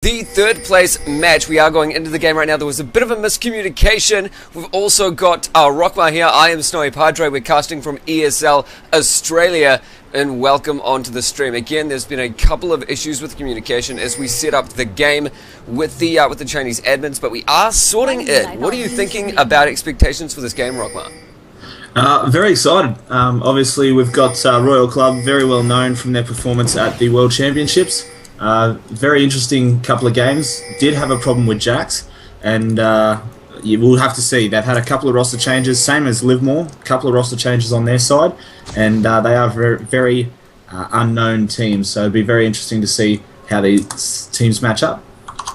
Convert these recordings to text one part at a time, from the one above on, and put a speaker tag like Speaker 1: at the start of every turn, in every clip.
Speaker 1: The third place match, we are going into the game right now. There was a bit of a miscommunication. We've also got Rockmar here. I am Snowy Padre. We're casting from ESL Australia, and welcome onto the stream. Again, there's been a couple of issues with communication as we set up the game with the Chinese admins, but we are sorting it. What are you thinking about expectations for this game, Rockmar?
Speaker 2: Very excited. Obviously, we've got RYL Club, very well known from their performance at the World Championships. Very interesting couple of games. Did have a problem with Jax, and you will have to see. They've had a couple of roster changes, same as LiveMore. A couple of roster changes on their side, and they are very unknown teams. So it'll be very interesting to see how these teams match up.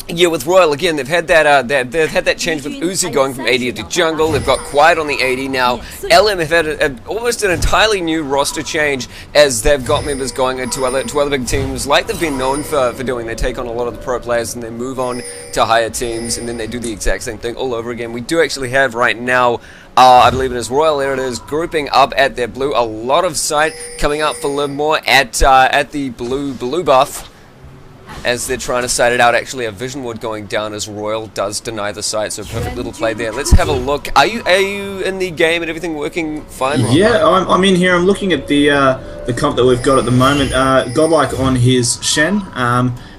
Speaker 1: Yeah, with RYL again, they've had that change with Uzi going from AD to jungle. They've got Quiet on the AD now. LM have had almost an entirely new roster change as they've got members going into other big teams, like they've been known for doing. They take on a lot of the pro players and they move on to higher teams, and then they do the exact same thing all over again. We do actually have right now, I believe it is RYL, there it is, grouping up at their blue. A lot of sight coming up for LiveMore at the blue buff, as they're trying to sight it out. Actually, a vision ward going down as RYL does deny the sight, so perfect little play there. Let's have a look. Are you in the game and everything working fine?
Speaker 2: Yeah, I'm in here. I'm looking at the comp that we've got at the moment. Godlike on his Shen,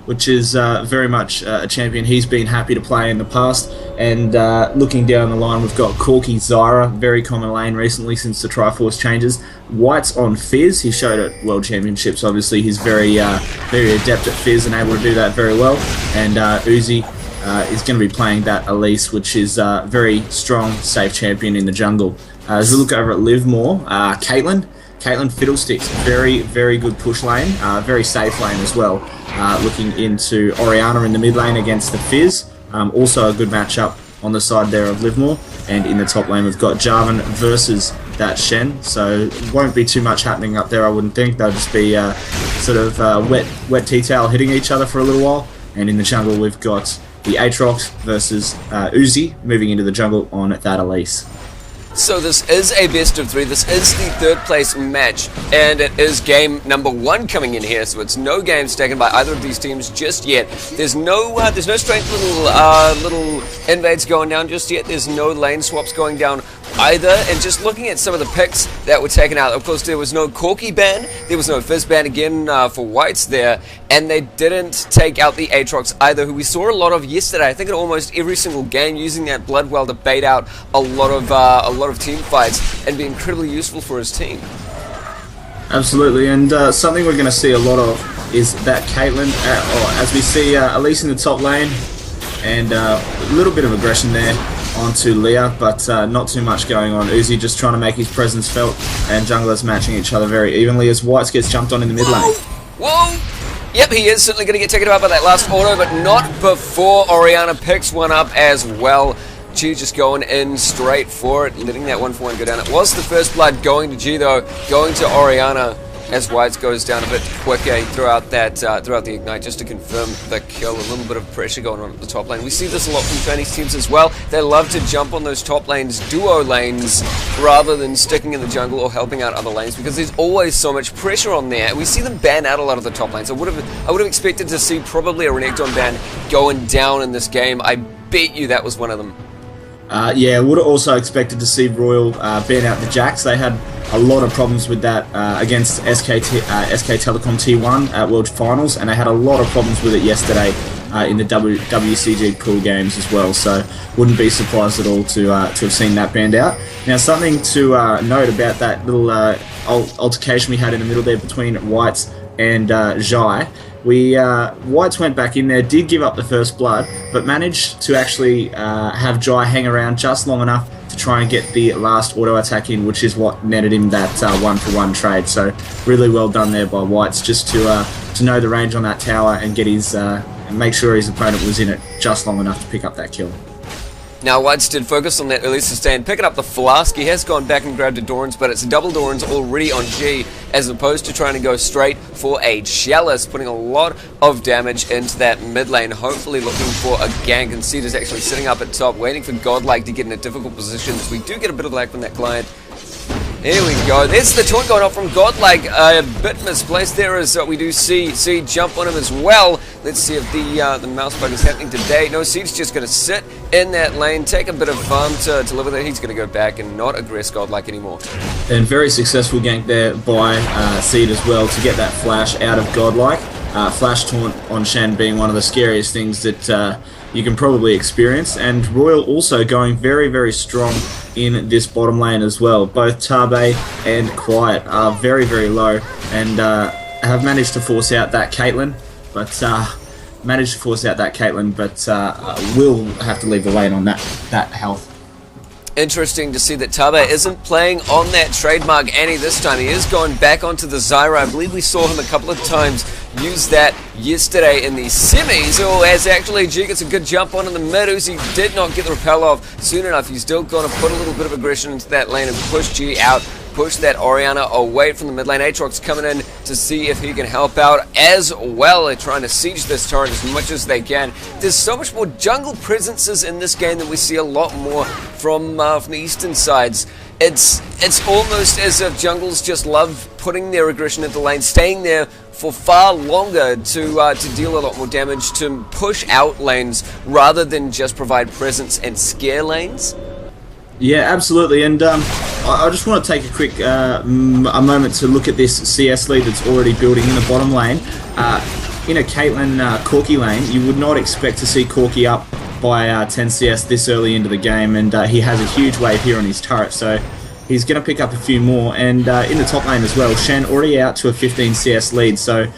Speaker 2: which is very much a champion he's been happy to play in the past. And looking down the line, we've got Corky Zyra, very common lane recently since the Triforce changes. White's on Fizz. He showed at World Championships. Obviously, he's very adept at Fizz and able to do that very well. And Uzi is going to be playing that Elise, which is a very strong, safe champion in the jungle. As we look over at LiveMore, Caitlyn Fiddlesticks, very good push lane, very safe lane as well. Looking into Orianna in the mid lane against the Fizz. Also a good matchup on the side there of LiveMore. And in the top lane we've got Jarvan versus that Shen. So won't be too much happening up there, I wouldn't think. They'll just be sort of wet tea towel hitting each other for a little while. And in the jungle we've got the Aatrox versus Uzi moving into the jungle on that Elise.
Speaker 1: So this is a best of 3. This is the third place match, and it is game number 1 coming in here. So it's no games taken by either of these teams just yet. There's no strange little invades going down just yet. There's no lane swaps going down either. And just looking at some of the picks that were taken out, of course there was no Corky ban, there was no Fizz ban again for Whites there, and they didn't take out the Aatrox either, who we saw a lot of yesterday. I think in almost every single game, using that blood well to bait out a lot of team fights and be incredibly useful for his team.
Speaker 2: Absolutely, and something we're going to see a lot of is that Caitlyn, as we see Elise in the top lane, and a little bit of aggression there onto Leah, but not too much going on. Uzi just trying to make his presence felt, and junglers matching each other very evenly as Whites gets jumped on in the mid lane.
Speaker 1: Whoa! Yep, he is certainly going to get taken out by that last auto, but not before Orianna picks one up as well. G just going in straight for it, letting that 1-for-1 go down. It was the first blood going to G though, going to Orianna as Whites goes down a bit quicker throughout the ignite just to confirm the kill. A little bit of pressure going on at the top lane. We see this a lot from Chinese teams as well. They love to jump on those top lanes, duo lanes, rather than sticking in the jungle or helping out other lanes, because there's always so much pressure on there. We see them ban out a lot of the top lanes. I would have expected to see probably a Renekton ban going down in this game. I bet you that was one of them.
Speaker 2: Yeah, would have also expected to see RYL ban out the Jax. They had a lot of problems with that against SK Telecom T1 at World Finals, and they had a lot of problems with it yesterday in the WCG pool games as well. So wouldn't be surprised at all to have seen that banned out. Now, something to note about that little altercation we had in the middle there between Whites and Jai. Whites went back in there, did give up the first blood, but managed to actually have Jai hang around just long enough to try and get the last auto attack in, which is what netted him that 1-for-1 trade. So really well done there by Whites, just to know the range on that tower and get his make sure his opponent was in it just long enough to pick up that kill.
Speaker 1: Now, Whites did focus on that early sustain, picking up the Flask. He has gone back and grabbed a Doran's, but it's a double Doran's already on G, as opposed to trying to go straight for a Chalice, putting a lot of damage into that mid lane, hopefully looking for a gank. And Cedar's actually sitting up at top, waiting for Godlike to get in a difficult position, as we do get a bit of lag from that client. Here we go. There's the taunt going off from Godlike. A bit misplaced there as we do see jump on him as well. Let's see if the mouse bug is happening today. No, Seed's just going to sit in that lane, take a bit of farm to live with it. He's going to go back and not aggress Godlike anymore. And
Speaker 2: very successful gank there by Seed as well to get that flash out of Godlike. Flash taunt on Shen being one of the scariest things that you can probably experience. And RYL also going very, very strong in this bottom lane as well. Both Tabe and Quiet are very, very low and have managed to force out that Caitlyn, but will have to leave the lane on that health.
Speaker 1: Interesting to see that Tabe isn't playing on that trademark Annie this time. He is going back onto the Zyra. I believe we saw him a couple of times use that yesterday in the semis. Oh, as actually G gets a good jump on in the mid. Uzi did not get the repel off soon enough. He's still going to put a little bit of aggression into that lane and push G out. Push that Orianna away from the mid lane. Aatrox coming in to see if he can help out as well. They're trying to siege this turret as much as they can. There's so much more jungle presences in this game that we see a lot more from the eastern sides. It's almost as if jungles just love putting their aggression into the lane, staying there for far longer to deal a lot more damage, to push out lanes rather than just provide presence and scare lanes.
Speaker 2: Yeah, absolutely, and I just want to take a quick a moment to look at this CS lead that's already building in the bottom lane. In a Caitlyn Corki lane, you would not expect to see Corki up by 10 CS this early into the game, and he has a huge wave here on his turret, so he's going to pick up a few more. And in the top lane as well, Shen already out to a 15 CS lead, so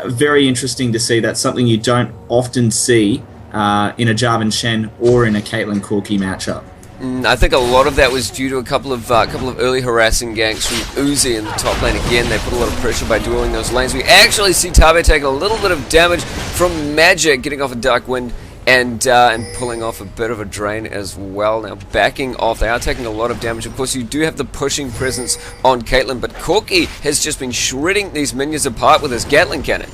Speaker 2: very interesting to see. That's something you don't often see in a Jarvan Shen or in a Caitlyn Corki matchup.
Speaker 1: I think a lot of that was due to a couple of early harassing ganks from Uzi in the top lane. Again, they put a lot of pressure by dueling those lanes. We actually see Tabe taking a little bit of damage from Magic, getting off a Dark Wind and pulling off a bit of a drain as well. Now backing off, they are taking a lot of damage. Of course, you do have the pushing presence on Caitlyn, but Corki has just been shredding these minions apart with his Gatling cannon.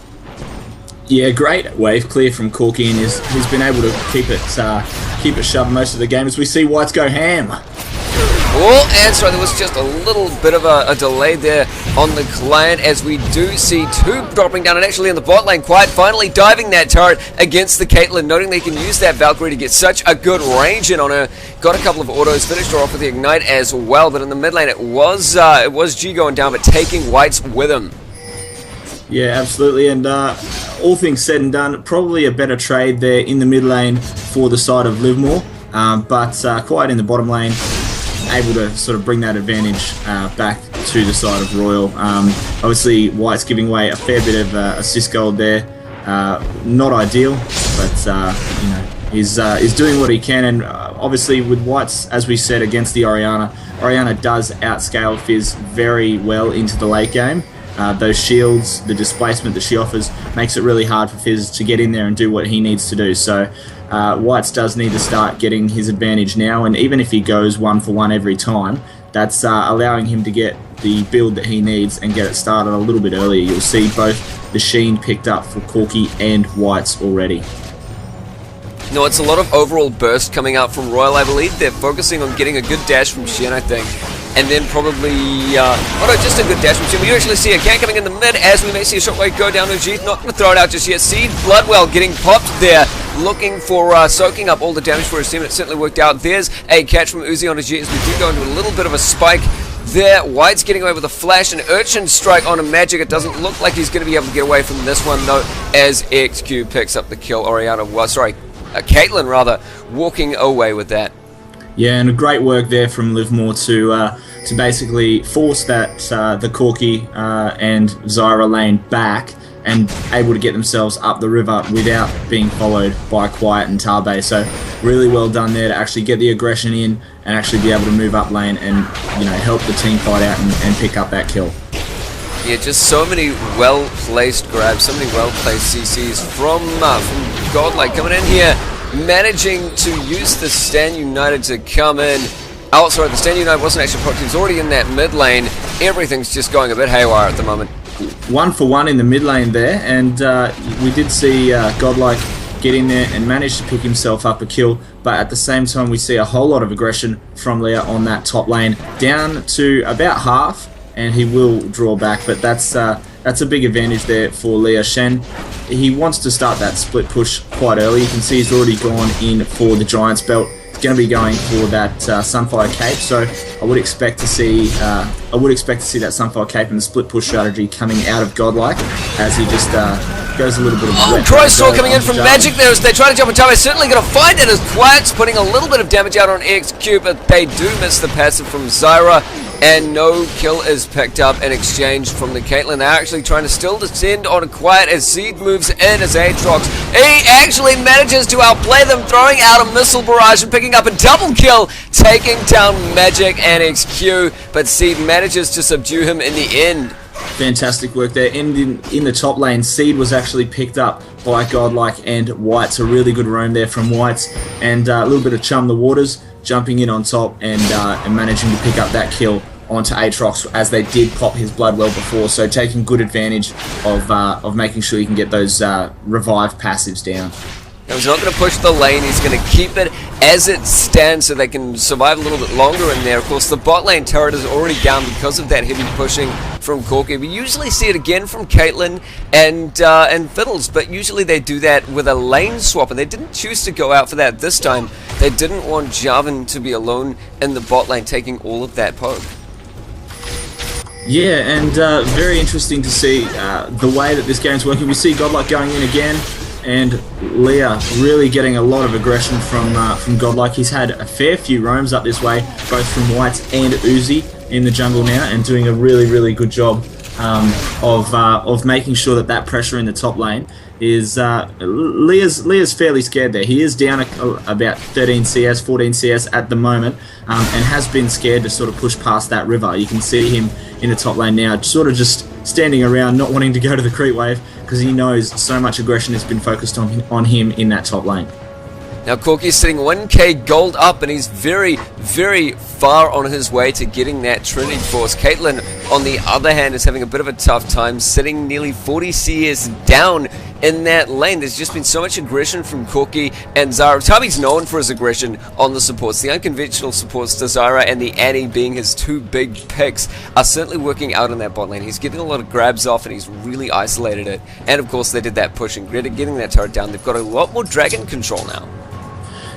Speaker 2: Yeah, great wave clear from Corki, and he's been able to keep it shoved most of the game as we see Whites go ham.
Speaker 1: Oh, and so there was just a little bit of a delay there on the client as we do see two dropping down, and actually in the bot lane, Quiet finally diving that turret against the Caitlyn, noting they can use that Valkyrie to get such a good range in on her. Got a couple of autos, finished her off with the Ignite as well, but in the mid lane it was G going down, but taking Whites with him.
Speaker 2: Yeah, absolutely, and all things said and done, probably a better trade there in the mid lane for the side of LiveMore, but Quiet in the bottom lane, able to sort of bring that advantage back to the side of RYL. Obviously, White's giving away a fair bit of assist gold there. Not ideal, but you know, he's doing what he can, and obviously with White's, as we said, against the Orianna does outscale Fizz very well into the late game. Those shields, the displacement that she offers, makes it really hard for Fizz to get in there and do what he needs to do. So Whites does need to start getting his advantage now, and even if he goes 1-for-1 every time, that's allowing him to get the build that he needs and get it started a little bit earlier. You'll see both the Sheen picked up for Corki and Whites already.
Speaker 1: No, it's a lot of overall burst coming out from RYL. I believe they're focusing on getting a good dash from Shen, I think. And then probably, oh no, just a good dash from Shen. We usually see a gank coming in the mid as we may see a shockwave go down to G. Not going to throw it out just yet. See Bloodwell getting popped there, looking for soaking up all the damage for his team. It certainly worked out. There's a catch from Uzi on a G as we do go into a little bit of a spike there. White's getting away with a flash and Urchin strike on a Magic. It doesn't look like he's going to be able to get away from this one though, as XQ picks up the kill. Orianna, well, sorry, Caitlyn rather, walking away with that.
Speaker 2: Yeah, and a great work there from LiveMore to basically force that the Corki and Zyra lane back and able to get themselves up the river without being followed by Quiet and Tabe. So really well done there to actually get the aggression in and actually be able to move up lane and, you know, help the team fight out and pick up that kill.
Speaker 1: Yeah, just so many well-placed grabs, so many well-placed CCs from Godlike coming in here, managing to use the Stand United to come in. Oh, sorry, the Stand United wasn't actually proc. He's already in that mid lane. Everything's just going a bit haywire at the moment.
Speaker 2: 1-for-1 in the mid lane there, and we did see Godlike get in there and manage to pick himself up a kill, but at the same time we see a whole lot of aggression from Leah on that top lane, down to about half, and he will draw back, but that's a big advantage there for Leah. Shen, he wants to start that split push quite early. You can see he's already gone in for the Giant's Belt. He's going to be going for that Sunfire Cape, so I would expect to see that Sunfire Cape and the split push strategy coming out of Godlike as he just goes a little bit of
Speaker 1: Crystal coming in from Magic there as they try to jump on top. They're certainly going to find it as Quiet's putting a little bit of damage out on XQ, but they do miss the passive from Zyra, and no kill is picked up in exchange from the Caitlyn. They're actually trying to still descend on Quiet as Seed moves in as Aatrox. He actually manages to outplay them, throwing out a missile barrage and picking up a double kill, taking down Magic and XQ, but Seed manages to subdue him in the end.
Speaker 2: Fantastic work there. In the top lane, Seed was actually picked up by Godlike and Whites. A really good roam there from Whites, and a little bit of Chum the Waters jumping in on top and managing to pick up that kill onto Aatrox as they did pop his blood well before. So taking good advantage of making sure you can get those revive passives down.
Speaker 1: Now he's not going to push the lane, he's going to keep it as it stands so they can survive a little bit longer in there. Of course, the bot lane turret is already down because of that heavy pushing from Corky. We usually see it again from Caitlyn and Fiddles, but usually they do that with a lane swap, and they didn't choose to go out for that this time. They didn't want Jarvan to be alone in the bot lane taking all of that poke.
Speaker 2: Yeah, and very interesting to see the way that this game's working. We see Godlike going in again, and Leah really getting a lot of aggression from Godlike. He's had a fair few roams up this way, both from Whites and Uzi in the jungle now, and doing a really good job of making sure that pressure in the top lane is Leah's fairly scared there. He is down about 13 CS, 14 CS at the moment, and has been scared to sort of push past that river. You can see him in the top lane now, sort of just standing around, not wanting to go to the creep wave because he knows so much aggression has been focused on him in that top lane.
Speaker 1: Now Corky's sitting 1k gold up, and he's very far on his way to getting that Trinity Force. Caitlyn, on the other hand, is having a bit of a tough time, sitting nearly 40 CS down in that lane. There's just been so much aggression from Corky and Zyra. Tabi's known for his aggression on the supports. The unconventional supports to Zyra and the Annie being his two big picks are certainly working out in that bot lane. He's getting a lot of grabs off, and he's really isolated it. And of course they did that push and getting that turret down. They've got a lot more dragon control now.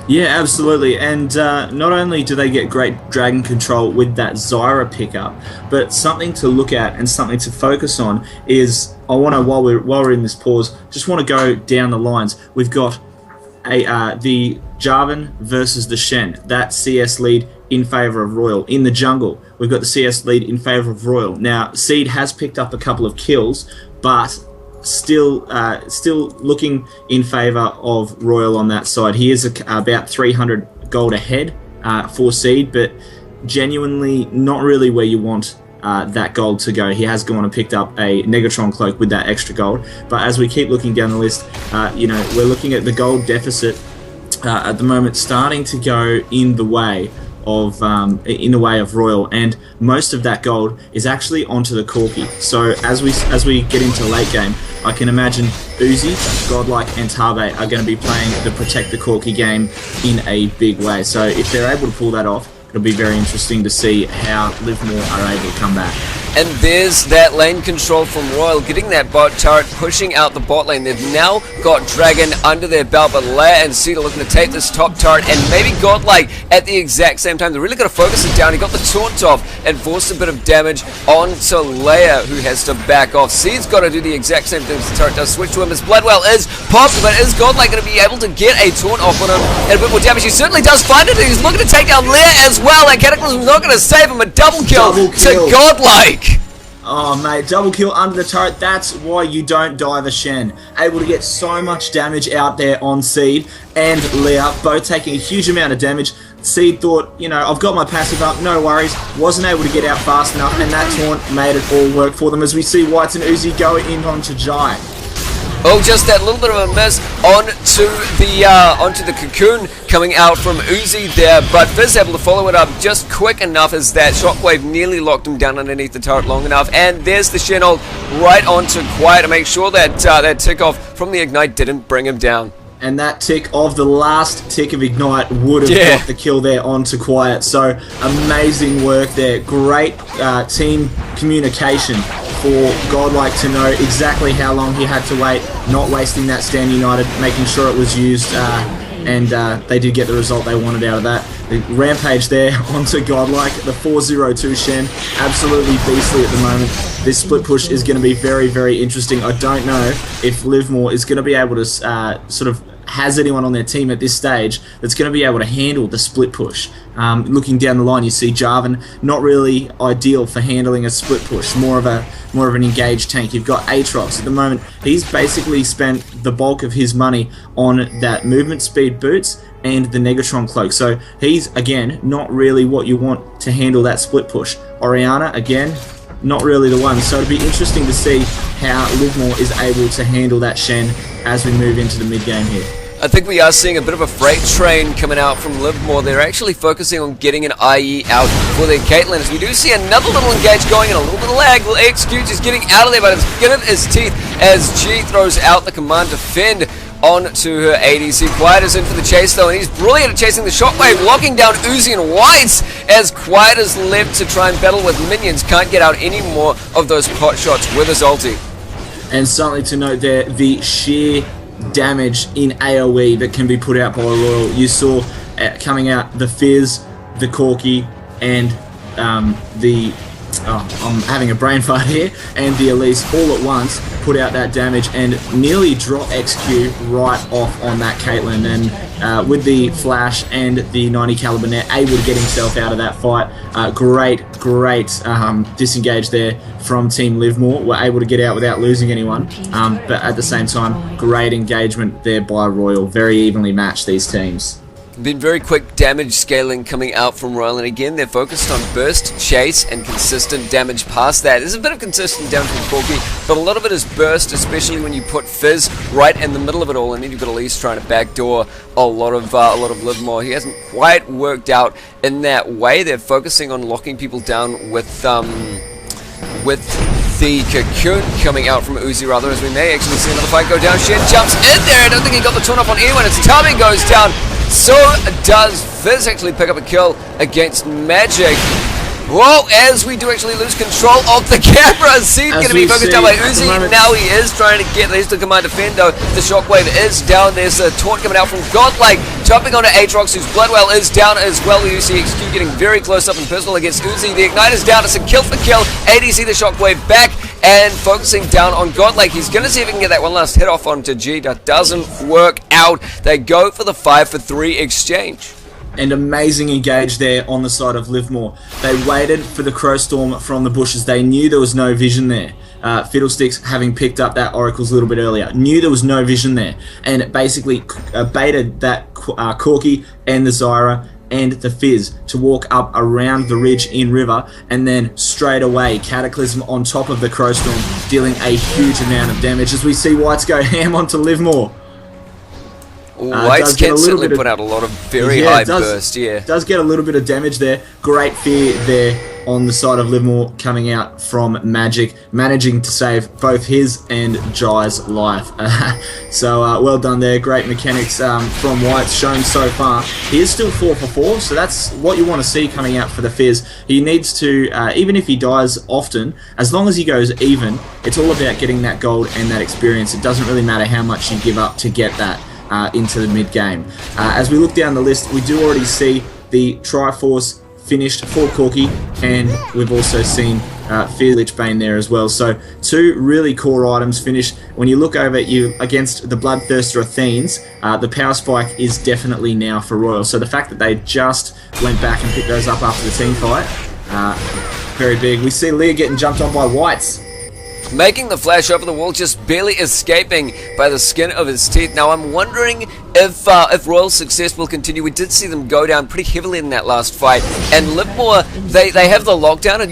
Speaker 2: Yeah, absolutely, and not only do they get great dragon control with that Zyra pickup, but something to look at and something to focus on is, I want to, while we're in this pause, just want to go down the lines. We've got the Jarvan versus the Shen, that CS lead in favour of RYL. In the jungle, we've got the CS lead in favour of RYL. Now, Seed has picked up a couple of kills, but still looking in favour of RYL on that side. He is about 300 gold ahead for Seed, but genuinely not really where you want that gold to go. He has gone and picked up a Negatron cloak with that extra gold, but as we keep looking down the list, you know, we're looking at the gold deficit at the moment starting to go in the way of RYL, and most of that gold is actually onto the Corky. So as we get into late game, I can imagine Uzi, Godlike, and Tabe are going to be playing the protect the Corky game in a big way. So if they're able to pull that off, it'll be very interesting to see how LiveMore are able to come back.
Speaker 1: And there's that lane control from RYL, getting that bot turret, pushing out the bot lane. They've now got Dragon under their belt, but Leia and Seed are looking to take this top turret, and maybe Godlike at the exact same time. They're really going to focus it down. He got the taunt off and forced a bit of damage onto Leia, who has to back off. Seed's got to do the exact same thing as the turret does. Switch to him as Bloodwell is popped, but is Godlike going to be able to get a taunt off on him and a bit more damage? He certainly does find it, and he's looking to take down Leia as well. And Cataclysm's not going to save him. A double kill to Godlike.
Speaker 2: Oh mate, double kill under the turret. That's why you don't die the Shen. Able to get so much damage out there on Seed and Leah, both taking a huge amount of damage. Seed thought, you know, I've got my passive up, no worries. Wasn't able to get out fast enough, and that taunt made it all work for them as we see Whites and Uzi go in onto Jai.
Speaker 1: Oh, just that little bit of a miss onto the cocoon coming out from Uzi there, but Fizz able to follow it up just quick enough as that shockwave nearly locked him down underneath the turret long enough, and there's the Shen ult right onto Quiet to make sure that that tick off from the Ignite didn't bring him down.
Speaker 2: And that tick of the last tick of Ignite would have got the kill there onto Quiet. So amazing work there. Great team communication for Godlike to know exactly how long he had to wait, not wasting that Stand United, making sure it was used, and they did get the result they wanted out of that. The Rampage there onto Godlike, the 4-0-2 Shen, absolutely beastly at the moment. This split push is going to be very, very interesting. I don't know if LiveMore is going to be able to sort of has anyone on their team at this stage that's going to be able to handle the split push. Looking down the line, you see Jarvan not really ideal for handling a split push, more of an engaged tank. You've got Aatrox at the moment. He's basically spent the bulk of his money on that movement speed boots and the Negatron cloak. So he's again not really what you want to handle that split push. Orianna again, not really the one. So it'll be interesting to see how LiveMore is able to handle that Shen as we move into the mid game here.
Speaker 1: I think we are seeing a bit of a freight train coming out from LiveMore. They're actually focusing on getting an IE out for their Caitlyn. As we do see another little engage going and a little bit of lag. Well, XQ just getting out of there, but it's skin of his teeth as G throws out the command defend onto her ADC. Quiet is in for the chase though, and he's brilliant at chasing the shockwave, locking down Uzi and Whites as Quiet is left to try and battle with minions. Can't get out any more of those pot shots with his ulti.
Speaker 2: And something to note there, the sheer damage in AoE that can be put out by RYL. You saw coming out the Fizz, the Corki, and I'm having a brain fart here, and the Elise all at once put out that damage and nearly drop XQ right off on that Caitlyn. And with the flash and the 90 caliber net, able to get himself out of that fight. Great disengage there from Team LiveMore. Were able to get out without losing anyone, but at the same time, great engagement there by RYL. Very evenly matched, these teams.
Speaker 1: Been very quick damage scaling coming out from RYL, and again they're focused on burst, chase, and consistent damage past that. There's a bit of consistent damage from Corki, but a lot of it is burst, especially when you put Fizz right in the middle of it all, and then you've got Elise trying to backdoor a lot of LiveMore. He hasn't quite worked out in that way. They're focusing on locking people down with the Cocoon coming out from Uzi, rather, as we may actually see another fight go down. Shen jumps in there. I don't think he got the turn off on anyone. His timing goes down. So does Fizz actually pick up a kill against Magic. Whoa, as we do actually lose control of the camera. Seed going to be focused down by Uzi. Now he is trying to get these to command defend though. The shockwave is down. There's a taunt coming out from Godlike. Jumping onto Aatrox, whose Bloodwell is down as well. You see XQ getting very close up and personal against Uzi. The Ignite is down. It's a kill for kill. ADC the shockwave back and focusing down on Godlike. He's going to see if he can get that one last hit off onto G. That doesn't work out. They go for the 5-for-3 exchange.
Speaker 2: And amazing engage there on the side of LiveMore. They waited for the Crowstorm from the bushes. They knew there was no vision there. Fiddlesticks, having picked up that Oracles a little bit earlier, knew there was no vision there, and basically baited that Corki and the Zyra and the Fizz to walk up around the ridge in River, and then straight away Cataclysm on top of the Crowstorm, dealing a huge amount of damage as we see Whites go ham onto LiveMore.
Speaker 1: Whites can certainly put out a lot of very high burst,
Speaker 2: Does get a little bit of damage there. Great fear there on the side of LiveMore coming out from Magic, managing to save both his and Jai's life. So well done there. Great mechanics from Whites shown so far. He is still 4-for-4, so that's what you want to see coming out for the Fizz. He needs to, even if he dies often, as long as he goes even, it's all about getting that gold and that experience. It doesn't really matter how much you give up to get that. Into the mid-game. As we look down the list, we do already see the Triforce finished for Corki, and we've also seen Fear Lich Bane there as well. So two really core items finished. When you look over you against the Bloodthirster Athenes, the Power Spike is definitely now for RYL. So the fact that they just went back and picked those up after the team fight, very big. We see Leah getting jumped on by Whites.
Speaker 1: Making the flash over the wall, just barely escaping by the skin of his teeth. Now I'm wondering if RYL's success will continue. We did see them go down pretty heavily in that last fight, and LiveMore, they have the lockdown, and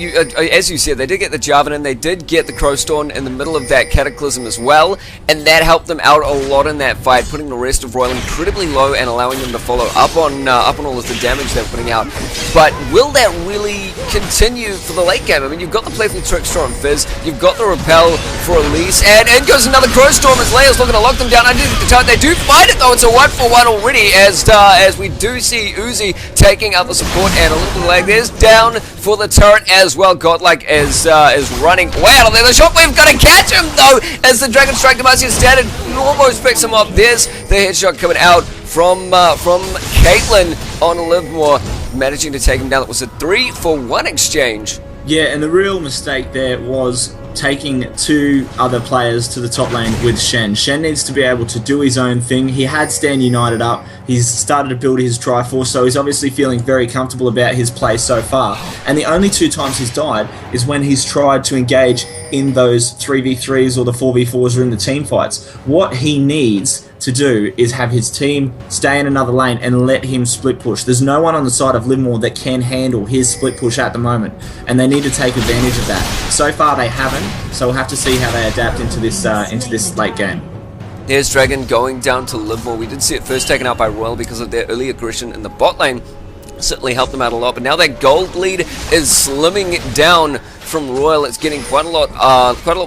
Speaker 1: as you said, they did get the Jarvan, and they did get the Crowstorm in the middle of that Cataclysm as well, and that helped them out a lot in that fight, putting the rest of RYL incredibly low and allowing them to follow up on all of the damage they're putting out. But will that really continue for the late game? I mean, you've got the playful Trickster on Fizz, you've got the repel for Elise, and in goes another Crow Storm as Leia's looking to lock them down underneath the turret. They do find it though. It's a 1-for-1 already as we do see Uzi taking out the support, and a little bit lag. There's down for the turret as well. Godlike is running way out of there. The Shockwave got to catch him though as the Dragon Strike device is standard. Almost picks him up. There's the headshot coming out from Caitlyn on LiveMore, managing to take him down. It was a 3-for-1 exchange.
Speaker 2: Yeah, and the real mistake there was taking 2 other players to the top lane with Shen. Shen needs to be able to do his own thing. He had Stand United up. He's started to build his Triforce, so he's obviously feeling very comfortable about his play so far. And the only 2 times he's died is when he's tried to engage in those 3v3s or the 4v4s or in the team fights. What he needs to do is have his team stay in another lane and let him split push. There's no one on the side of LiveMore that can handle his split push at the moment, and they need to take advantage of that. So far they haven't, so we'll have to see how they adapt into this late game.
Speaker 1: There's Dragon going down to LiveMore. We did see it first taken out by RYL because of their early aggression in the bot lane. Certainly helped them out a lot, but now that gold lead is slimming down from RYL. It's getting quite a lot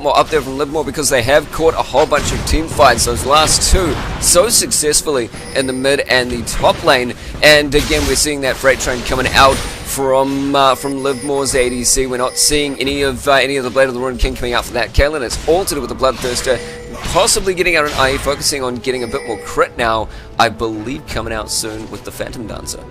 Speaker 1: more up there from LiveMore because they have caught a whole bunch of team fights, those last 2, so successfully in the mid and the top lane. And again, we're seeing that freight train coming out from LiveMore's ADC. We're not seeing any of the Blade of the Ruined King coming out for that. Caitlyn, it's all to do with the Bloodthirster, possibly getting out an IE, focusing on getting a bit more crit now, I believe coming out soon with the Phantom Dancer.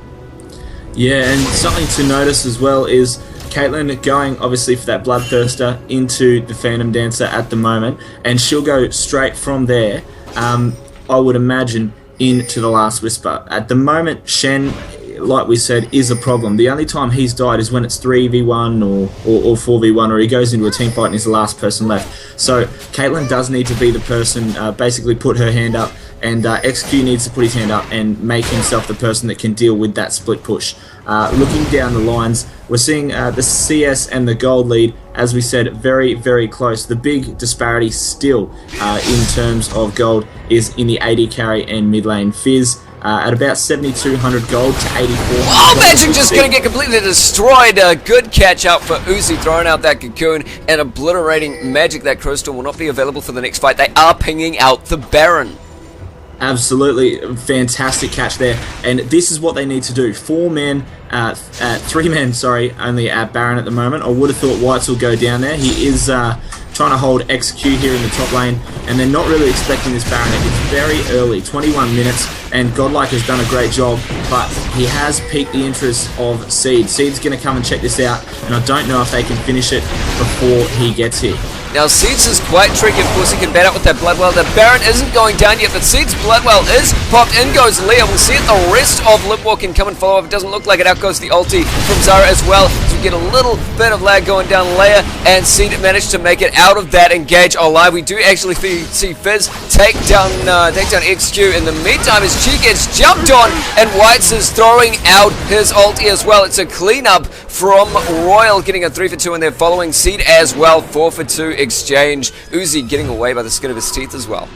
Speaker 2: Yeah, and something to notice as well is Caitlyn going obviously for that Bloodthirster into the Phantom Dancer at the moment, and she'll go straight from there, I would imagine, into the Last Whisper. At the moment, Shen, like we said, is a problem. The only time he's died is when it's 3v1 or 4v1, or he goes into a team fight and he's the last person left. So Caitlyn does need to be the person, basically put her hand up, and XQ needs to put his hand up and make himself the person that can deal with that split push. Looking down the lines, we're seeing the CS and the gold lead, as we said, very, very close. The big disparity still in terms of gold is in the AD carry and mid lane Fizz. At about 7,200 gold to 84.
Speaker 1: Oh, Magic just going to get completely destroyed. A good catch out for Uzi, throwing out that cocoon and obliterating Magic. That Crystal will not be available for the next fight. They are pinging out the Baron.
Speaker 2: Absolutely fantastic catch there, and this is what they need to do. 3 men, sorry, only at Baron at the moment. I would have thought Whites will go down there. He is trying to hold XQ here in the top lane, and they're not really expecting this Baron. It's very early, 21 minutes, and Godlike has done a great job, but he has piqued the interest of Seed. Seed's going to come and check this out, and I don't know if they can finish it before he gets here.
Speaker 1: Now, Seeds is quite tricky. Of course, he can bat out with that Bloodwell. The Baron isn't going down yet, but Seeds' Bloodwell is popped. In goes Leah. We'll see it. The rest of LiveMore can come and follow up. It doesn't look like it. Out goes the ulti from Zara as well. So we get a little bit of lag going down Leia, and Seed managed to make it out of that engage alive. We do actually see Fizz take down XQ. In the meantime, as Chi gets jumped on, and Whites is throwing out his ulti as well. It's a cleanup from RYL, getting a 3-for-2, and they're following Seed as well. 4-for-2 exchange. Uzi getting away by the skin of his teeth as well.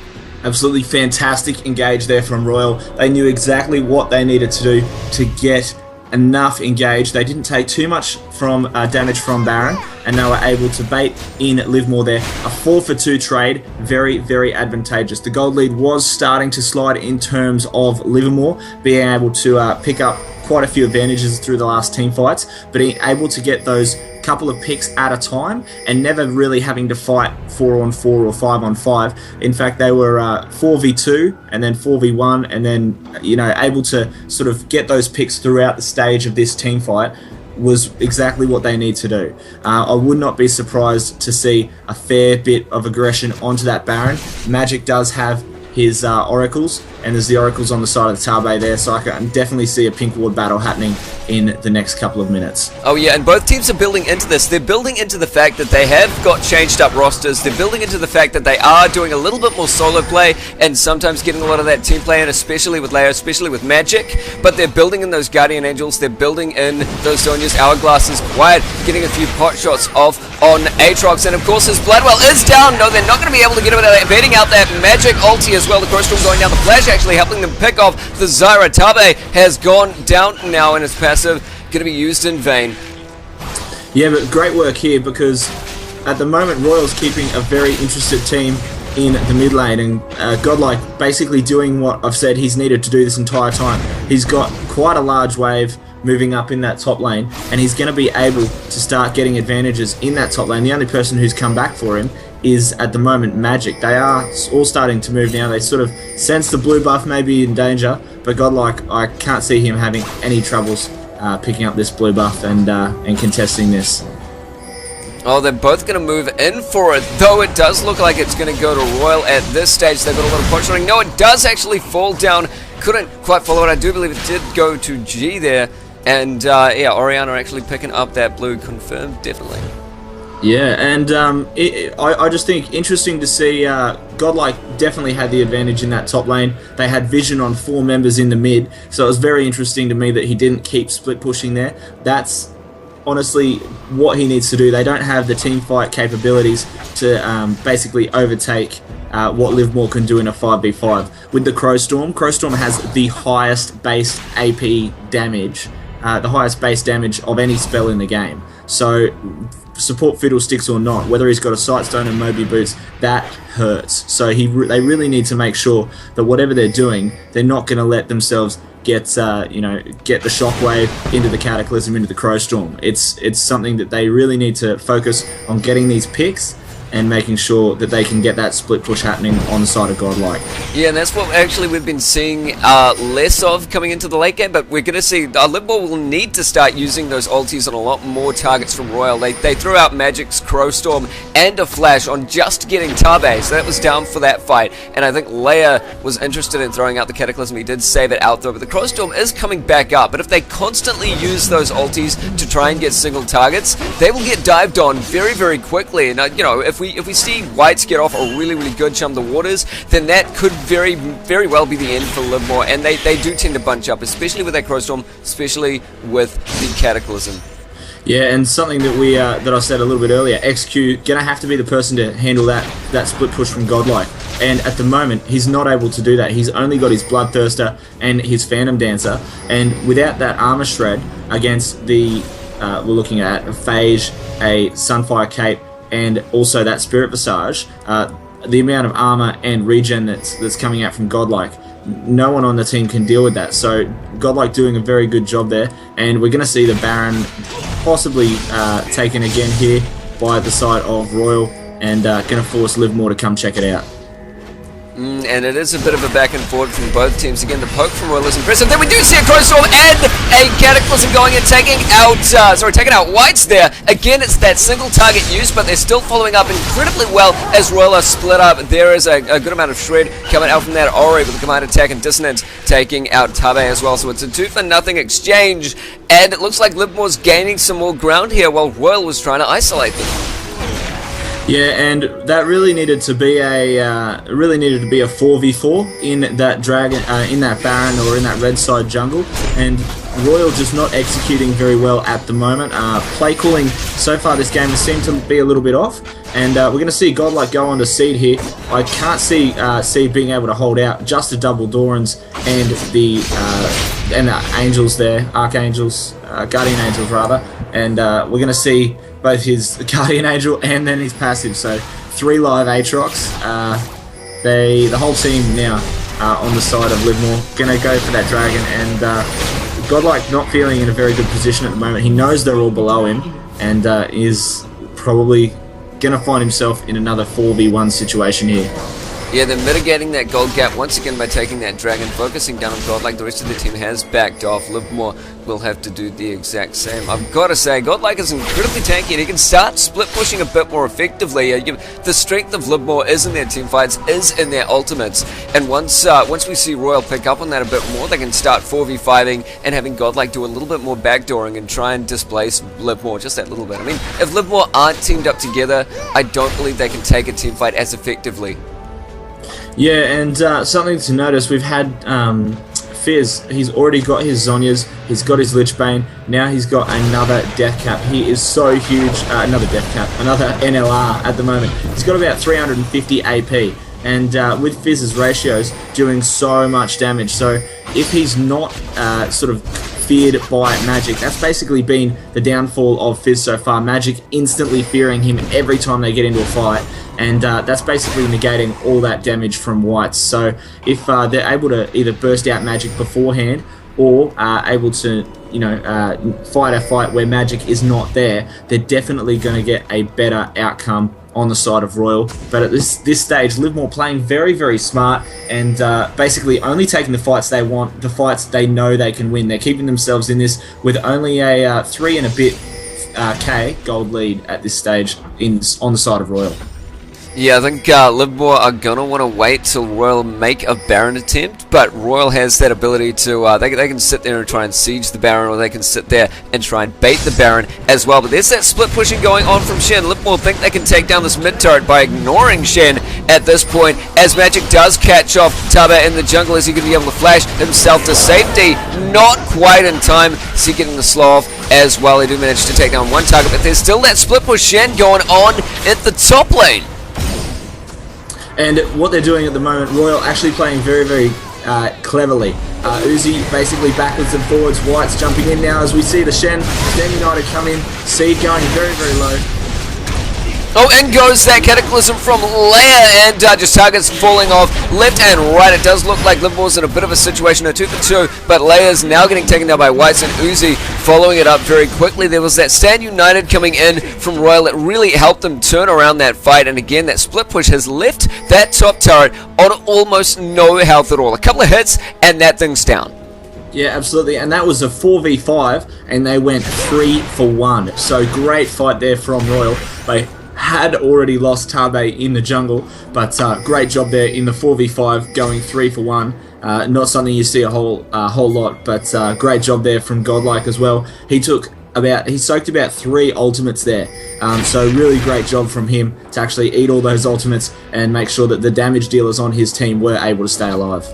Speaker 2: Absolutely fantastic engage there from RYL. They knew exactly what they needed to do to get enough engage. They didn't take too much from damage from Baron, and they were able to bait in LiveMore there. A 4-for-2 trade, very, very advantageous. The gold lead was starting to slide in terms of LiveMore being able to pick up quite a few advantages through the last team fights, but being able to get those couple of picks at a time and never really having to fight 4-on-4 or 5-on-5. In fact, they were 4v2 and then 4v1, and then, you know, able to sort of get those picks throughout the stage of this team fight was exactly what they need to do. I would not be surprised to see a fair bit of aggression onto that Baron. Magic does have his oracles, and there's the oracles on the side of the Tabe there, so I can definitely see a pink ward battle happening in the next couple of minutes.
Speaker 1: Oh yeah, and both teams are building into this. They're building into the fact that they have got changed up rosters. They're building into the fact that they are doing a little bit more solo play and sometimes getting a lot of that team play in, especially with Leia, especially with Magic. But they're building in those Guardian Angels, they're building in those Sonya's Hourglasses, Quiet, getting a few pot shots off on Aatrox, and of course his Bloodwell is down. No, they're not going to be able to get him out of that, baiting out that Magic ulti as well. The Crystal going down, the Flash actually helping them pick off the Zyra. Tabe has gone down now, and his passive going to be used in vain.
Speaker 2: Yeah, but great work here, because at the moment, Royal's keeping a very interested team in the mid lane, and Godlike basically doing what I've said he's needed to do this entire time. He's got quite a large wave moving up in that top lane, and he's going to be able to start getting advantages in that top lane. The only person who's come back for him is, at the moment, Magic. They are all starting to move now. They sort of sense the blue buff may be in danger, but Godlike, I can't see him having any troubles picking up this blue buff and contesting this.
Speaker 1: Oh, they're both going to move in for it, though it does look like it's going to go to RYL at this stage. They've got a lot of points running. No, it does actually fall down. Couldn't quite follow it. I do believe it did go to G there. And, yeah, Oriana actually picking up that blue, confirmed, definitely.
Speaker 2: Yeah, and I just think interesting to see Godlike definitely had the advantage in that top lane. They had vision on 4 members in the mid, so it was very interesting to me that he didn't keep split pushing there. That's honestly what he needs to do. They don't have the team fight capabilities to basically overtake what LiveMore can do in a 5v5. With the Crowstorm, Crowstorm has the highest base AP damage, the highest base damage of any spell in the game. So support Fiddlesticks or not, whether he's got a Sightstone and Moby Boots, that hurts. So they really need to make sure that whatever they're doing, they're not going to let themselves get get the Shockwave into the Cataclysm, into the Crowstorm. It's something that they really need to focus on, getting these picks and making sure that they can get that split push happening on the side of Godlike.
Speaker 1: Yeah, and that's what actually we've been seeing less of coming into the late game, but we're going to see LiveMore will need to start using those ultis on a lot more targets from RYL. They threw out Magic's Crowstorm and a Flash on just getting Tabe, so that was down for that fight, and I think Leia was interested in throwing out the Cataclysm. He did save it out though, but the Crowstorm is coming back up, but if they constantly use those ultis to try and get single targets, they will get dived on very, very quickly, and you know, if we see Whites get off a really, really good Chum the Waters, then that could very, very well be the end for LiveMore, and they do tend to bunch up, especially with that Crowstorm, especially with the Cataclysm.
Speaker 2: Yeah, and something that that I said a little bit earlier, XQ gonna have to be the person to handle that split push from Godlike, and at the moment he's not able to do that. He's only got his Bloodthirster and his Phantom Dancer, and without that Armor Shred against the we're looking at a Phage, a Sunfire Cape, and also that Spirit Visage, the amount of armor and regen that's coming out from Godlike, no one on the team can deal with that. So Godlike doing a very good job there, and we're going to see the Baron possibly taken again here by the side of RYL, and going to force LiveMore to come check it out.
Speaker 1: And it is a bit of a back and forth from both teams. Again, the poke from RYL is impressive. Then we do see a Crowstorm and a Cataclysm going and taking out Whites there. Again, it's that single target use, but they're still following up incredibly well as RYL are split up. There is a good amount of shred coming out from that Ori with the command attack and Dissonance taking out Tabe as well. So it's a 2-for-0 exchange, and it looks like LiveMore's gaining some more ground here while RYL was trying to isolate them.
Speaker 2: Yeah, and that really needed to be a 4v4 in that dragon, in that Baron or in that red side jungle, and RYL just not executing very well at the moment. Play calling so far this game has seemed to be a little bit off, and we're going to see Godlike go on to Seed here. I can't see Seed being able to hold out, just the double Dorans and the Angels there, Archangels, Guardian Angels rather, and we're going to see both his Guardian Angel and then his passive. So 3 live Aatrox. The whole team now on the side of LiveMore gonna go for that dragon, and Godlike not feeling in a very good position at the moment. He knows they're all below him, and is probably gonna find himself in another 4v1 situation here.
Speaker 1: Yeah, they're mitigating that gold gap once again by taking that dragon, focusing down on Godlike. The rest of the team has backed off. LiveMore will have to do the exact same. I've got to say, Godlike is incredibly tanky, and he can start split pushing a bit more effectively. The strength of LiveMore is in their team fights, is in their ultimates, and once we see RYL pick up on that a bit more, they can start 4v5ing and having Godlike do a little bit more backdooring and try and displace LiveMore just that little bit. I mean, if LiveMore aren't teamed up together, I don't believe they can take a team fight as effectively.
Speaker 2: Yeah, and something to notice, we've had Fizz. He's already got his Zhonya's, he's got his Lichbane, now he's got another Death Cap. He is so huge, another Death Cap, another NLR at the moment. He's got about 350 AP, and with Fizz's ratios, doing so much damage. So if he's not sort of feared by Magic. That's basically been the downfall of Fizz so far. Magic instantly fearing him every time they get into a fight, and that's basically negating all that damage from Whites. So if they're able to either burst out Magic beforehand, or able to, fight a fight where Magic is not there, they're definitely going to get a better outcome on the side of RYL. But at this stage, LiveMore playing very, very smart, and basically only taking the fights they want, the fights they know they can win. They're keeping themselves in this with only a 3 and a bit K gold lead at this stage on the side of RYL.
Speaker 1: Yeah, I think LiveMore are going to want to wait till RYL make a Baron attempt, but RYL has that ability to, they can sit there and try and siege the Baron, or they can sit there and try and bait the Baron as well. But there's that split pushing going on from Shen. LiveMore think they can take down this mid turret by ignoring Shen at this point, as Magic does catch off Taba in the jungle. Is he going to be able to flash himself to safety? Not quite in time. Is he getting the slow off as well? They do manage to take down one target, but there's still that split push Shen going on at the top lane.
Speaker 2: And what they're doing at the moment, RYL actually playing very, very cleverly. Uzi basically backwards and forwards. White's jumping in now as we see the Shen United come in. Seed going very, very low.
Speaker 1: Oh, in goes that Cataclysm from Leia, and just targets falling off left and right. It does look like LiveMore's in a bit of a situation, a 2 for 2, but Leia's now getting taken down by Whites, and Uzi following it up very quickly. There was that Stand United coming in from RYL that really helped them turn around that fight, and again, that split push has left that top turret on almost no health at all. A couple of hits, and that thing's down.
Speaker 2: Yeah, absolutely, and that was a 4v5, and they went 3 for 1. So great fight there from RYL. They had already lost Tabe in the jungle, but great job there in the 4v5 going 3 for 1. Not something you see a whole lot, but great job there from Godlike as well. He soaked about 3 ultimates there, so really great job from him to actually eat all those ultimates and make sure that the damage dealers on his team were able to stay alive.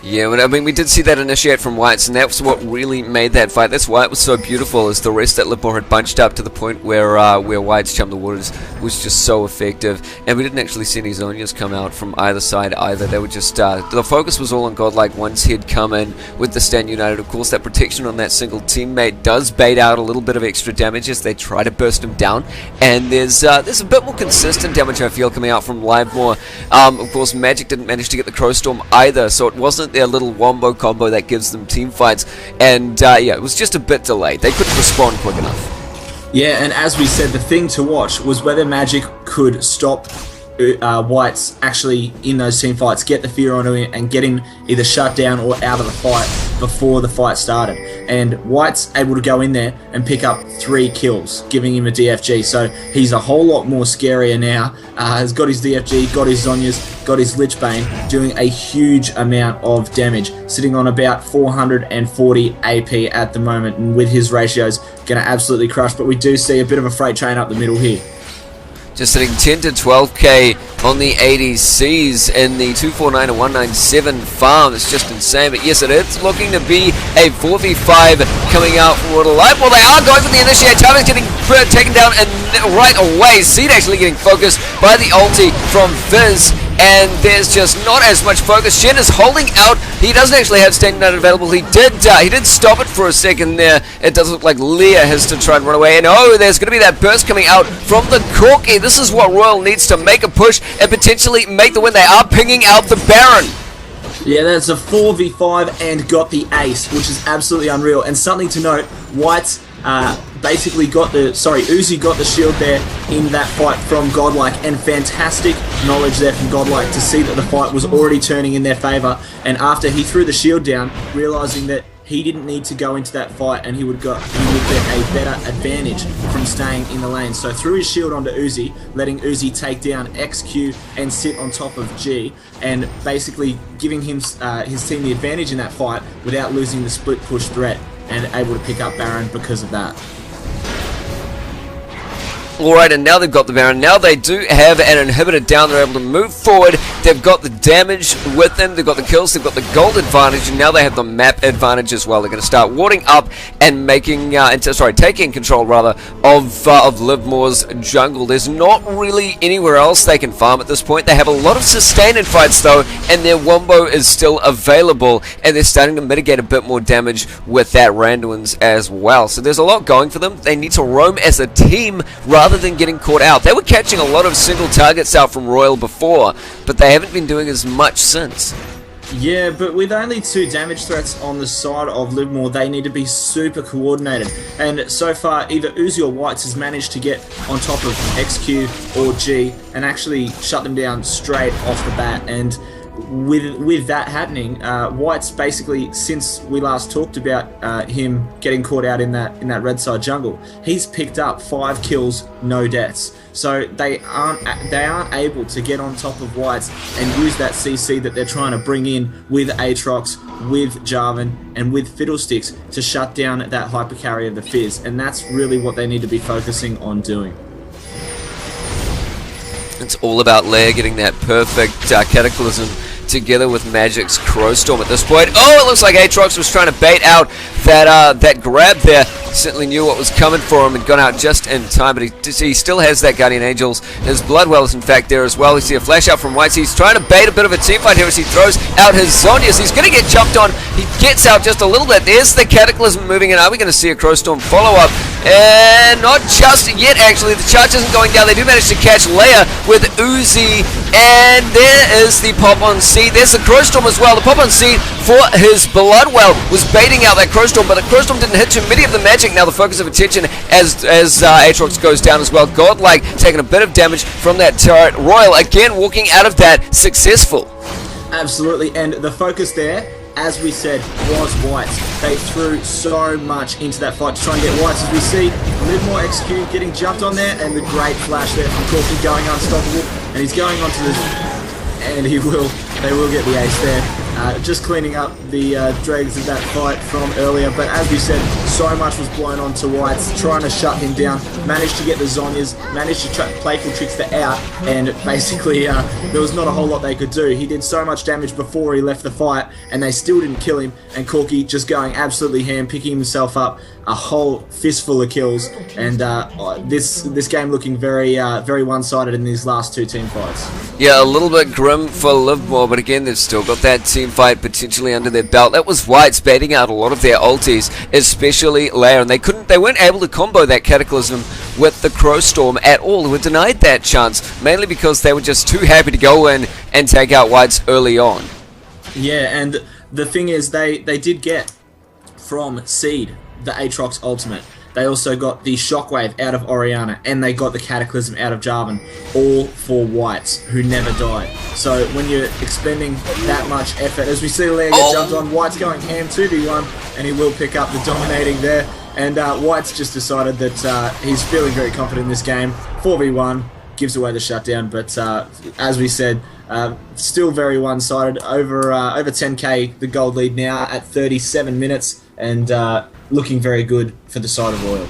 Speaker 1: Yeah, I mean, we did see that initiate from Whites, and that's what really made that fight. That's why it was so beautiful, is the rest that LiveMore had bunched up to the point where Whites Chum the Waters was just so effective. And we didn't actually see any Zonias come out from either side either. They were just, the focus was all on Godlike once he'd come in with the Stand United. Of course, that protection on that single teammate does bait out a little bit of extra damage as they try to burst him down. And there's a bit more consistent damage, I feel, coming out from LiveMore. Of course, Magic didn't manage to get the Crow Storm either, so it wasn't their little wombo combo that gives them team fights, and yeah, it was just a bit delayed. They couldn't respond quick enough.
Speaker 2: Yeah, and as we said, the thing to watch was whether Magic could stop Whites actually in those team fights, get the fear onto him and get him either shut down or out of the fight before the fight started. And White's able to go in there and pick up 3 kills, giving him a DFG, so he's a whole lot more scarier now. Has got his DFG, got his Zonias, got his Lichbane, doing a huge amount of damage, sitting on about 440 AP at the moment, and with his ratios going to absolutely crush. But we do see a bit of a freight train up the middle here.
Speaker 1: Just hitting 10 to 12k on the 80Cs in the 249 to 197 farm. It's just insane. But yes, it is looking to be a 4v5 coming out from RYL. Well, they are going for the initiate. Taba's getting taken down and right away. Seed actually getting focused by the ulti from Fizz. And there's just not as much focus. Shen is holding out. He doesn't actually have Stand United available. He did stop it for a second there. It does look like Leia has to try and run away. And oh, there's going to be that burst coming out from the Corki. This is what RYL needs to make a push and potentially make the win. They are pinging out the Baron.
Speaker 2: Yeah, that's a 4v5 and got the ace, which is absolutely unreal. And something to note, White's basically Uzi got the shield there in that fight from Godlike, and fantastic knowledge there from Godlike to see that the fight was already turning in their favour. And after he threw the shield down, realising that he didn't need to go into that fight and he would get a better advantage from staying in the lane. So threw his shield onto Uzi, letting Uzi take down XQ and sit on top of G, and basically giving him his team the advantage in that fight without losing the split push threat, and able to pick up Baron because of that.
Speaker 1: Alright, and now they've got the Baron. Now they do have an inhibitor down. They're able to move forward They've got the damage with them, they've got the kills, they've got the gold advantage, and now they have the map advantage as well. They're going to start warding up and making, taking control rather of LiveMore's jungle. There's not really anywhere else they can farm at this point. They have a lot of sustained fights though, and their wombo is still available, and they're starting to mitigate a bit more damage with that Randuin's as well. So there's a lot going for them. They need to roam as a team rather than getting caught out. They were catching a lot of single targets out from RYL before, but they haven't been doing as much since.
Speaker 2: Yeah, but with only 2 damage threats on the side of LiveMore, they need to be super coordinated. And so far, either Uzi or Whites has managed to get on top of XQ or G and actually shut them down straight off the bat. And with that happening, White's basically, since we last talked about him getting caught out in that red side jungle, he's picked up 5 kills, no deaths. So they aren't able to get on top of Whites and use that CC that they're trying to bring in with Aatrox, with Jarvan, and with Fiddlesticks to shut down that hypercarry of the Fizz. And that's really what they need to be focusing on doing.
Speaker 1: It's all about Leia getting that perfect Cataclysm together with Magic's Crowstorm at this point. Oh, it looks like Aatrox was trying to bait out that grab there. Certainly knew what was coming for him and gone out just in time, but he still has that Guardian Angels. His Bloodwell is in fact there as well. We see a flash out from Whites. He's trying to bait a bit of a team fight here as he throws out his Zhonya's. He's going to get jumped on. He gets out just a little bit. There's the Cataclysm moving in. Are we going to see a Crowstorm follow-up? And not just yet, actually. The charge isn't going down. They do manage to catch Leia with Uzi, and there is the pop-on seed. There's the Crowstorm as well. The pop-on seed for his Bloodwell was baiting out that Crowstorm, but the Crowstorm didn't hit too many of the magic. Now the focus of attention as Aatrox goes down as well. Godlike taking a bit of damage from that turret. RYL again walking out of that successful.
Speaker 2: Absolutely, and the focus there, as we said, was Whites. They threw so much into that fight to try and get Whites. As we see, LiveMore XQ getting jumped on there, and the great flash there from Corky going unstoppable, and he's going onto this, and they will get the ace there. Just cleaning up the dregs of that fight from earlier, but as we said, so much was blown onto Whites, trying to shut him down, managed to get the Zhonya's, managed to playful trickster out, and basically there was not a whole lot they could do. He did so much damage before he left the fight, and they still didn't kill him, and Corky just going absolutely ham, picking himself up a whole fistful of kills, and this game looking very one-sided in these last 2 team fights.
Speaker 1: Yeah, a little bit grim for LiveMore, but again, they've still got that team fight potentially under their belt. That was White's baiting out a lot of their ultis, especially Leia, and they weren't able to combo that Cataclysm with the Crowstorm at all. They were denied that chance, mainly because they were just too happy to go in and take out Whites early on.
Speaker 2: Yeah, and the thing is, they did get from Seed the Aatrox ultimate. They also got the Shockwave out of Orianna, and they got the Cataclysm out of Jarvan, all for Whites, who never died. So when you're expending that much effort, as we see Leia get jumped on, White's going ham 2v1, and he will pick up the dominating there. And White's just decided that he's feeling very confident in this game. 4v1, gives away the shutdown, but as we said, still very one-sided. Over 10k the gold lead now at 37 minutes, and looking very good for the side of RYL.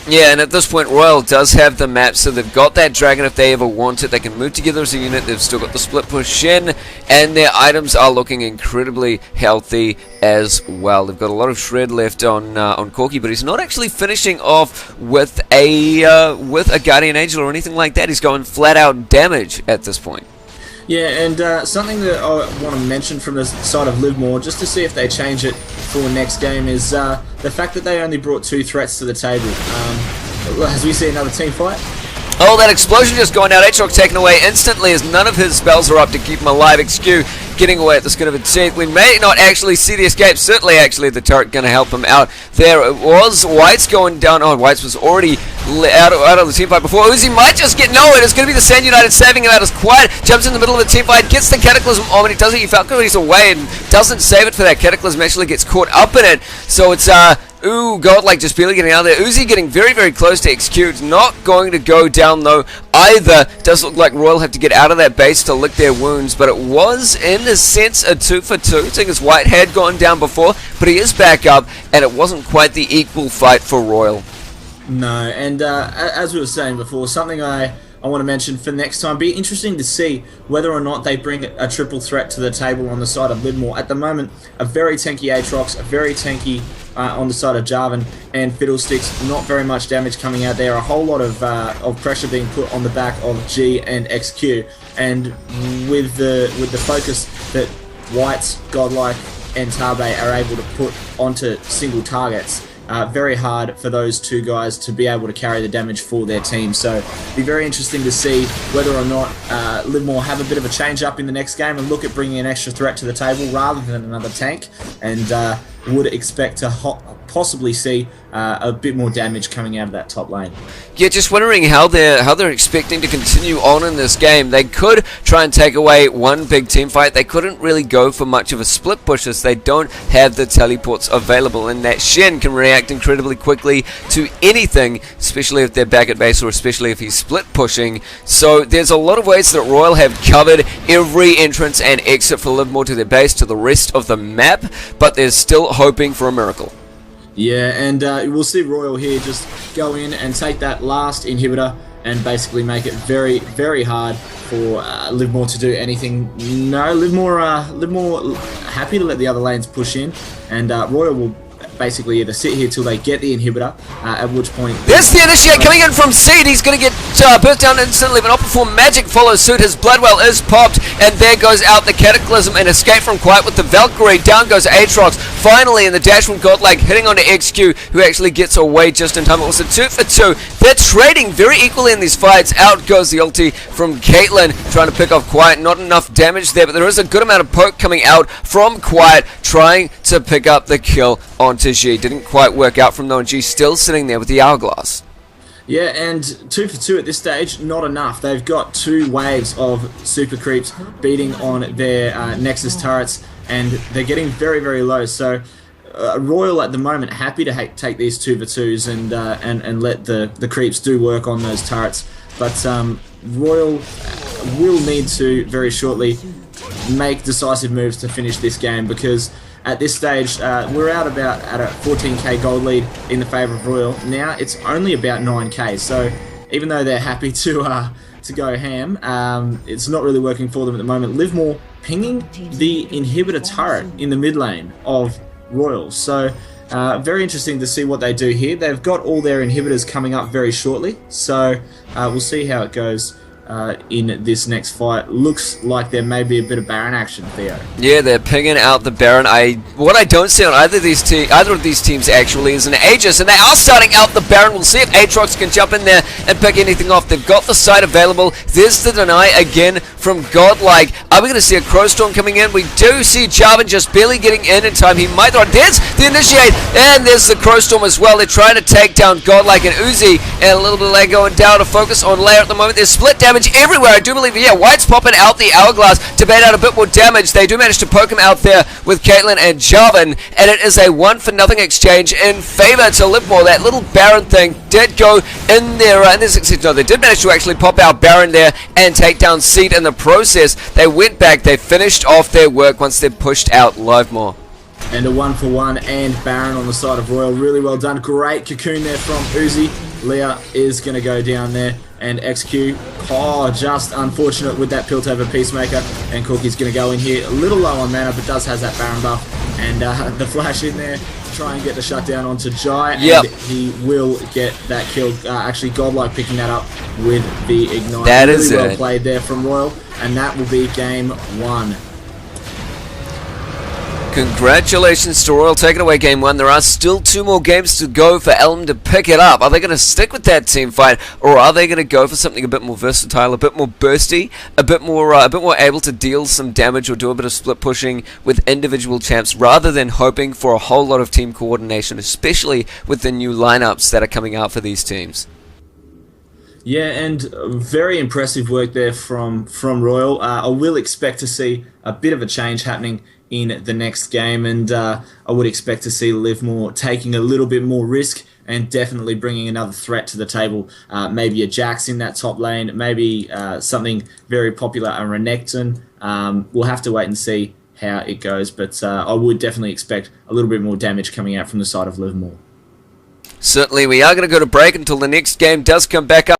Speaker 1: Yeah, and at this point, RYL does have the map, so they've got that dragon if they ever want it. They can move together as a unit. They've still got the split push in, and their items are looking incredibly healthy as well. They've got a lot of shred left on Corky, but he's not actually finishing off with a Guardian Angel or anything like that. He's going flat out damage at this point.
Speaker 2: Yeah, and something that I want to mention from the side of LiveMore, just to see if they change it for next game, is the fact that they only brought 2 threats to the table. As we see another team fight.
Speaker 1: Oh, that explosion just going out. Aatrox taken away instantly as none of his spells are up to keep him alive. XQ getting away at the skin of its teeth. We may not actually see the escape. Certainly, actually, the turret going to help him out. There it was. White's going down. Oh, White's was already out of the team fight before. Uzi might just get nowhere. It's going to be the Sand United saving him out as Quiet jumps in the middle of the team fight, gets the Cataclysm on, and he does it. He Falcon he's away and doesn't save it for that Cataclysm. Actually gets caught up in it. So it's Godlike just barely getting out there. Uzi getting very, very close to XQ. It's not going to go down though either. Does look like RYL have to get out of that base to lick their wounds, but it was in a sense a 2 for 2, seeing as White had gone down before, but he is back up, and it wasn't quite the equal fight for RYL.
Speaker 2: No, and as we were saying before, something I I want to mention for next time, be interesting to see whether or not they bring a triple threat to the table on the side of LiveMore. At the moment, a very tanky Aatrox, a very tanky on the side of Jarvan, and Fiddlesticks, not very much damage coming out there. A whole lot of pressure being put on the back of G and XQ, and with the focus that Whites, Godlike, and Tabe are able to put onto single targets, very hard for those two guys to be able to carry the damage for their team. So it'll be very interesting to see whether or not LiveMore have a bit of a change up in the next game and look at bringing an extra threat to the table rather than another tank, and would expect to possibly see a bit more damage coming out of that top lane.
Speaker 1: Yeah, just wondering how they're expecting to continue on in this game. They could try and take away one big team fight. They couldn't really go for much of a split push as they don't have the teleports available, and that Shen can react incredibly quickly to anything, especially if they're back at base or especially if he's split pushing. So there's a lot of ways that RYL have covered every entrance and exit for LiveMore to their base to the rest of the map, but they're still hoping for a miracle.
Speaker 2: Yeah, and we'll see RYL here just go in and take that last inhibitor and basically make it very, very hard for LiveMore to do anything. No, LiveMore happy to let the other lanes push in, and RYL will basically either sit here till they get the inhibitor, at which point...
Speaker 1: There's the initiate coming in from Seed. He's going to get burst down instantly, but not before Magic follows suit. His Bloodwell is popped, and there goes out the Cataclysm and escape from Quiet with the Valkyrie. Down goes Aatrox. Finally, in the dash from Godlike, hitting onto XQ, who actually gets away just in time. It was a 2 for 2. They're trading very equally in these fights. Out goes the ulti from Caitlyn, trying to pick off Quiet. Not enough damage there, but there is a good amount of poke coming out from Quiet, trying to pick up the kill onto G. Didn't quite work out from though, and G still sitting there with the Hourglass.
Speaker 2: Yeah, and 2 for 2 at this stage, not enough. They've got 2 waves of super creeps beating on their Nexus turrets, and they're getting very, very low. So RYL at the moment happy to take these 2 for 2s and let the creeps do work on those turrets. But RYL will need to very shortly make decisive moves to finish this game, because at this stage, we're out about at a 14k gold lead in the favour of RYL. Now it's only about 9k, so even though they're happy to go ham, it's not really working for them at the moment. LiveMore pinging the inhibitor turret in the mid lane of RYL, so very interesting to see what they do here. They've got all their inhibitors coming up very shortly, so we'll see how it goes in this next fight. Looks like there may be a bit of Baron action, Theo. Yeah,
Speaker 1: they're pinging out the Baron. What I don't see on either of these teams actually is an Aegis, and they are starting out the Baron. We'll see if Aatrox can jump in there and pick anything off. They've got the site available. There's the deny again from Godlike. Are we going to see a Crowstorm coming in? We do see Jarvan just barely getting in time. He might throw. There's the initiate, and there's the Crowstorm as well. They're trying to take down Godlike and Uzi, and a little bit of lag going down to focus on Lair at the moment. There's split damage everywhere. I do believe, yeah, White's popping out the Hourglass to bait out a bit more damage. They do manage to poke him out there with Caitlyn and Jarvan, and it is a 1-for-0 exchange in favor to LiveMore. That little Baron thing did go in there, and no, they did manage to actually pop out Baron there and take down Seed in the process. They went back, they finished off their work once they pushed out LiveMore.
Speaker 2: And a 1-for-1 and Baron on the side of RYL. Really well done. Great cocoon there from Uzi. Leah is going to go down there, and XQ, just unfortunate with that Pilt over Peacemaker, and Cookie's going to go in here. A little low on mana, but does has that Baron buff, and the flash in there to try and get the shutdown onto Jai, and he will get that kill. Actually, Godlike picking that up with the Ignite.
Speaker 1: That
Speaker 2: really
Speaker 1: is
Speaker 2: well played there from RYL, and that will be game 1.
Speaker 1: Congratulations to RYL taking away game 1. There are still 2 more games to go for Elm to pick it up. Are they going to stick with that team fight, or are they going to go for something a bit more versatile, a bit more bursty, a bit more able to deal some damage or do a bit of split pushing with individual champs, rather than hoping for a whole lot of team coordination, especially with the new lineups that are coming out for these teams?
Speaker 2: Yeah, and very impressive work there from RYL. I will expect to see a bit of a change happening in the next game, and I would expect to see LiveMore taking a little bit more risk and definitely bringing another threat to the table. Maybe a Jax in that top lane, maybe something very popular, a Renekton. We'll have to wait and see how it goes, but I would definitely expect a little bit more damage coming out from the side of LiveMore.
Speaker 1: Certainly, we are going to go to break until the next game does come back up.